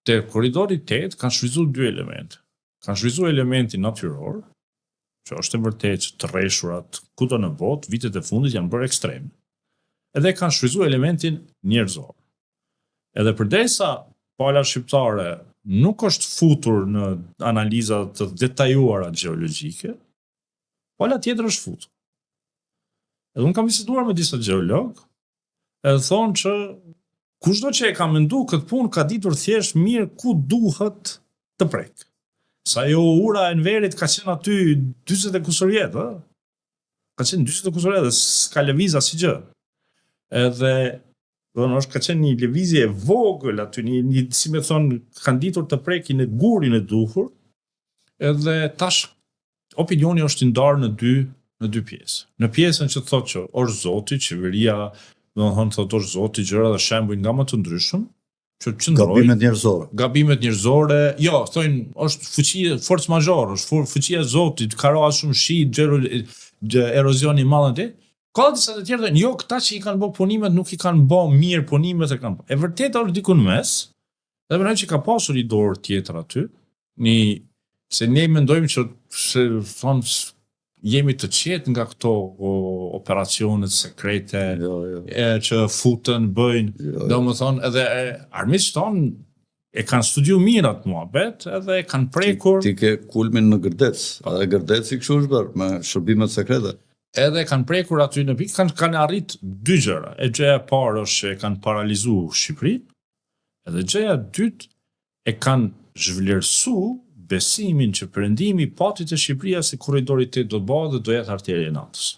Te korridori 8 kanë shfrytzuar dy elemente. Kanë shfrytzuar elementin natyror, që është e vërtetë që të rreshurat kudo në botë, vitet e fundit janë bërë ekstreme. Edhe kanë shfrytzuar elementin njerëzor. Edhe përdesa pala shqiptare nuk është futur në analiza të detajuara gjeologjike, pala tjetër është futur. Edhe unë kam biseduar me disa gjeolog, edhe thonë që kushdo që e ka mendu këtë punë ka ditur thjesht mirë ku duhet të prek. Sa jo ura e Enverit ka qenë aty 40 e kusur jetë, ka qenë 40 e kusur jetë, s'ka lëviz asnjë gjë. Edhe është ka qenë një lëvizje e vogël aty, një si me thonë, kanë ditur të prekin në gurin e duhur, edhe tash opinioni është i ndarë në dy pjesë. Në pjesën që thotë që është Zoti, qeveria, thotë është Zoti, gjëra dhe shembuj nga më të ndryshëm, që qëndrojnë gabimet njerëzore, jo, thonë është fuqi forcë majore, është fuqia e Zotit, ka ra shumë shi, erozioni i madh aty. Ka disa të tjerë thonë, jo, këta që i kanë bë punimet nuk i kanë bë mirë punimet e kanë. E vërteta është diku në mes, dhe mendoj që ka pasur i dorë tjetër aty, se ne mendojmë që thonë jemi të qetë nga këto operacionet sekrete që futen, bëjnë, domethënë edhe armiqtë tonë e kanë studiu mirë atë muhabet, edhe e kanë prekur. Ti ke kulmin në Gërdec, edhe Gërdeci kështu është bërë me shërbimet sekrete. Edhe kanë prekur aty në pikë, kanë arrit dy gjëra. E gjëja e parë është që e kanë paralizuar Shqipërinë, edhe gjëja e dytë e kanë zhvlerësu besimin që perëndimi pati te Shqipëria se korridori 8 do bëhet dhe do jetë arteri e natës.